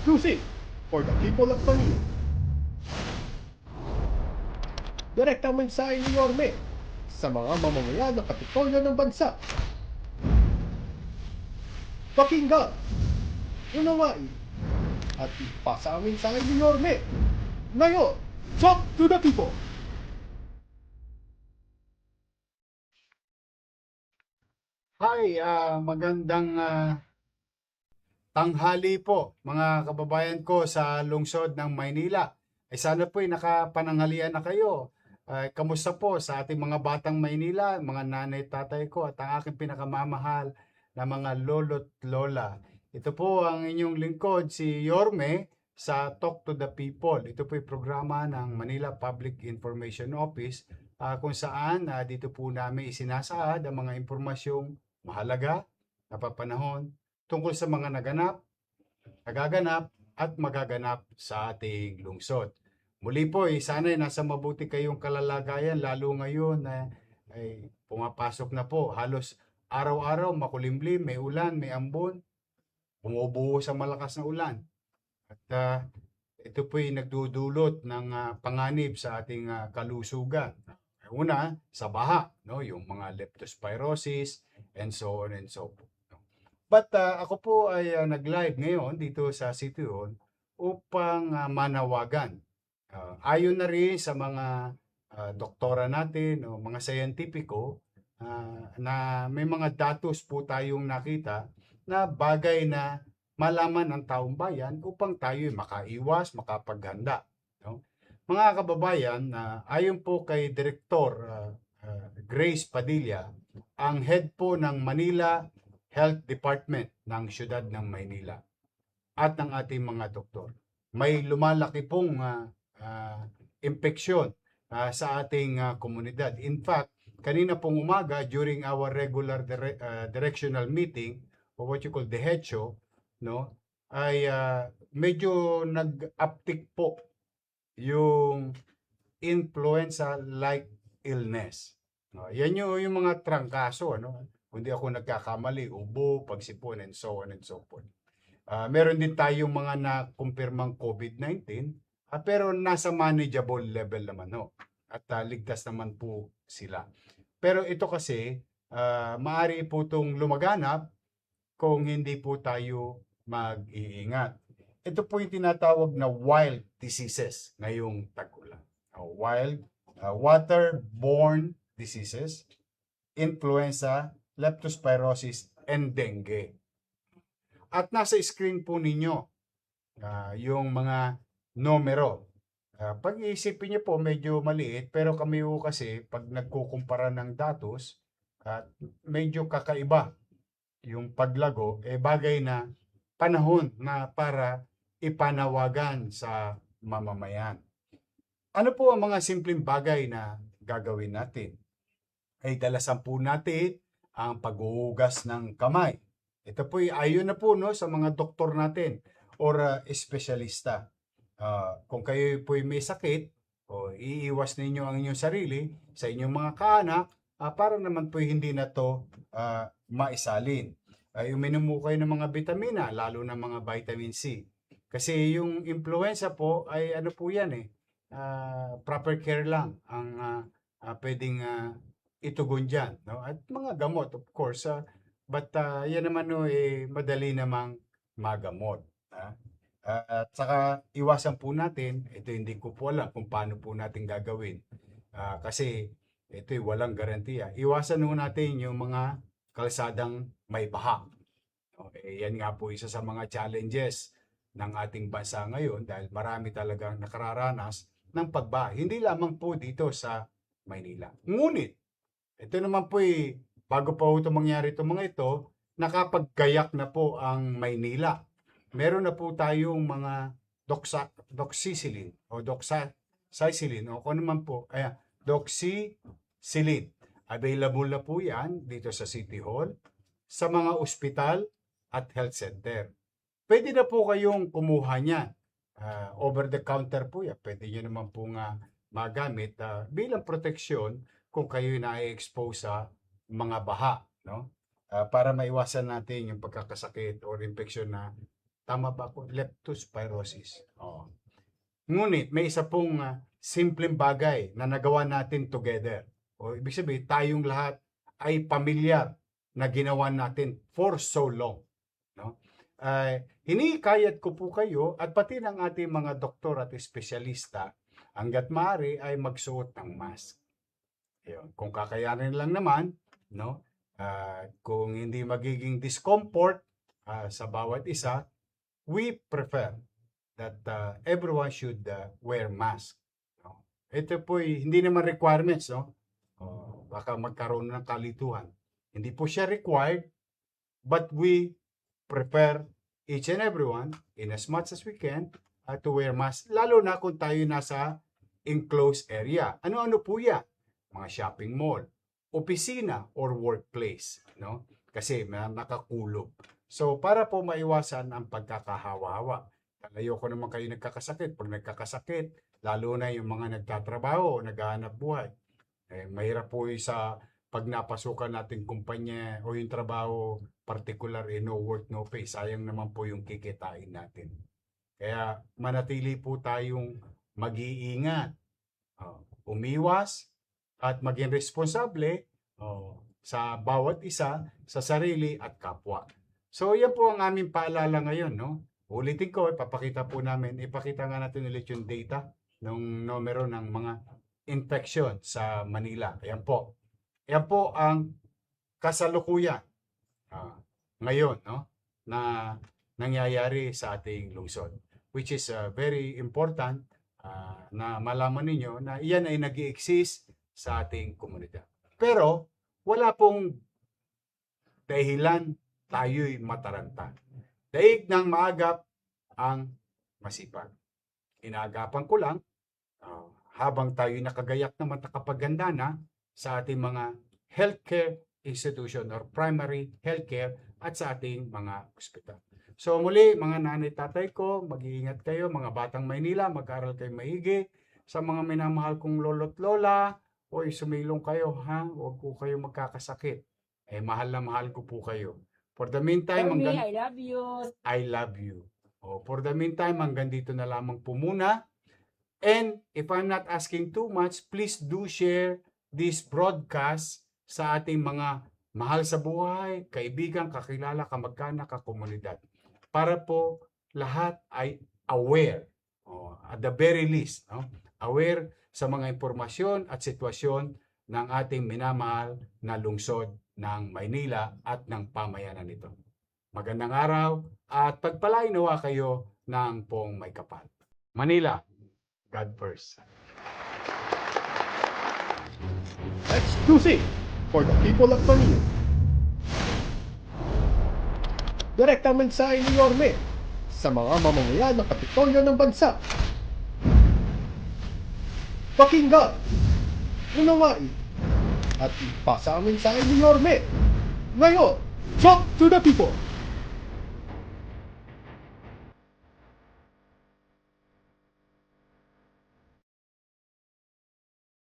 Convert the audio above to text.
exclusive for the people of Manila. Direktang mensahe ni Yorme sa mga mamamayan ng kapitolyo ng bansa. Pakinggan, unawain, at ipasa ang mensahe ni Yorme. Ngayon, talk to the people! Hi, magandang tanghali po mga kababayan ko sa lungsod ng Maynila. Ay sana po'y nakapananghalian na kayo. Kamusta po sa ating mga batang Maynila, mga nanay, tatay ko at ang aking pinakamamahal na mga lolo't lola. Ito po ang inyong lingkod, si Yorme sa Talk to the People. Ito po'y programa ng Manila Public Information Office kung saan dito po namin isinasaad ang mga impormasyong mahalaga, napapanahon, tungkol sa mga naganap, nagaganap, at magaganap sa ating lungsod. Muli po, sana'y nasa mabuti kayong kalalagayan, lalo ngayon na ay pumapasok na po. Halos araw-araw, makulimlim, may ulan, may ambon, bumubuhos ang malakas na ulan. At ito po'y nagdudulot ng panganib sa ating kalusugan. Una, sa baha, no? Yung mga leptospirosis, and so on and so forth. But ako po ay nag-live ngayon dito sa City Hall upang manawagan. Ayon na rin sa mga doktora natin o mga scientifico na may mga datos po tayong nakita na bagay na malaman ng taong bayan upang tayo makaiwas, makapaghanda. No? Mga kababayan, ayon po kay Direktor Grace Padilla, ang head po ng Manila Health Department ng siyudad ng Maynila at ng ating mga doktor. May lumalaki pong impeksyon sa ating komunidad. In fact, kanina pong umaga during our regular directional meeting or what you call the HEDSHO, no, ay medyo nag-uptick po yung influenza-like illness. No, yan yung mga trangkaso, ano? Kung di ako nagkakamali, ubo, pagsipon, and so on and so forth. Meron din tayong mga na-kumpirmang COVID-19, pero nasa manageable level naman, no? At ligtas naman po sila. Pero ito kasi, maaari po itong lumaganap kung hindi po tayo mag-iingat. Ito po yung tinatawag na wild diseases ngayong tag-ulan. Wild, waterborne diseases, influenza, leptospirosis, and dengue. At nasa screen po ninyo yung mga numero. Pag-iisipin niyo po medyo maliit, pero kami po kasi pag nagkukumpara ng datos, medyo kakaiba yung paglago, bagay na panahon na para ipanawagan sa mamamayan. Ano po ang mga simpleng bagay na gagawin natin? Ay dalasan po natin ang paghuhugas ng kamay. Ito po ayon na po no, sa mga doktor natin or espesyalista. Kung kayo po may sakit, iiwas ninyo ang inyong sarili sa inyong mga kaanak para naman po hindi na to maisalin. Uminom mo kayo ng mga vitamina, lalo na mga vitamin C. Kasi yung influenza po ay ano po yan proper care lang ang pwedeng itugon dyan. No? At mga gamot, of course. But yan naman madali namang magamot. At saka iwasan po natin, ito hindi ko po alam kung paano po natin gagawin. Kasi ito'y walang garantiya. Iwasan po natin yung mga kalsadang may baha. Yan nga po isa sa mga challenges ng ating bansa ngayon dahil marami talagang nakararanas ng pagbaha. Hindi lamang po dito sa Maynila. Ngunit, ito naman po bago pa ito mangyari itong mga ito, nakapaggayak na po ang Maynila. Meron na po tayong mga doxycycline o doxycycline o kung naman po, doxycycline. Available na po yan dito sa City Hall, sa mga ospital at health center. Pwede na po kayong kumuha niyan. Over the counter po yan. Pwede nyo naman po magamit bilang proteksyon kung kayo na-expose sa mga baha. No? Para maiwasan natin yung pagkakasakit or infection na Tama ba ako? Leptospirosis. Oo. Ngunit may isa pong simpleng bagay na nagawa natin together. O ibig sabihin, tayong lahat ay pamilyar na ginawa natin for so long. No? Hinikayat ko po kayo at pati ng ating mga doktor at espesyalista hanggat maaari ay magsuot ng mask. Ayun. Kung kakayanin lang naman, no? Kung hindi magiging discomfort sa bawat isa, we prefer that everyone should wear mask. No? Ito po hindi naman requirements, no? Baka magkaroon ng kalituhan. Hindi po siya required, but we prefer each and everyone, in as much as we can, to wear mask, lalo na kung tayo nasa enclosed area. Ano-ano po yan? Mga shopping mall, opisina, or workplace. No? Kasi nakakulog. So, para po maiwasan ang pagkakahawa-hawa. Ayoko naman kayo nagkakasakit. Pag nagkakasakit, lalo na yung mga nagtatrabaho o naghahanap buhay. Mahirap po sa pag napasukan natin kumpanya o yung trabaho particular, no work, no pay. Sayang naman po yung kikitain natin. Kaya manatili po tayong mag-iingat, umiwas, at maging responsable sa bawat isa, sa sarili at kapwa. So, yan po ang aming paalala ngayon, no? Ulitin ko, ipapakita nga natin ulit yung data ng numero ng mga infection sa Manila. Yan po. Yan po ang kasalukuyan ngayon, no? Na nangyayari sa ating lungsod. Which is very important na malaman ninyo na iyan ay nag-i-exist sa ating komunidad. Pero, wala pong dahilan tayo'y mataranta. Daig ng maagap ang masipag. Inaagapan ko lang, habang tayo'y nakagayak naman nakapaganda na sa ating mga healthcare institution or primary healthcare at sa ating mga ospital. So muli, mga nanay tatay ko, mag-iingat kayo, mga batang Maynila, mag-aral kayo maigi. Sa mga minamahal kong lolo't lola, sumilong kayo, ha? Huwag po kayo magkakasakit. Mahal na mahal ko po kayo. For the meantime, I love you. I love you. For the meantime, hanggang dito na lamang po muna. And if I'm not asking too much, please do share this broadcast sa ating mga mahal sa buhay, kaibigan, kakilala, kamag-anak, kakomunidad. Para po lahat ay aware, at the very least, no? Aware sa mga impormasyon at sitwasyon ng ating minamahal na lungsod ng Maynila at ng pamayanan nito. Magandang araw at pagpalain nawa kayo ng pong may kapal. Manila, God first. Exclusive for the people of Manila. Direktang mensahe ni Yorme sa mga mamamayan ng Kapitolyo ng bansa. Pakinggan, unawain, at ipasa ang mensahe ni Yorme. Ngayon, talk to the people.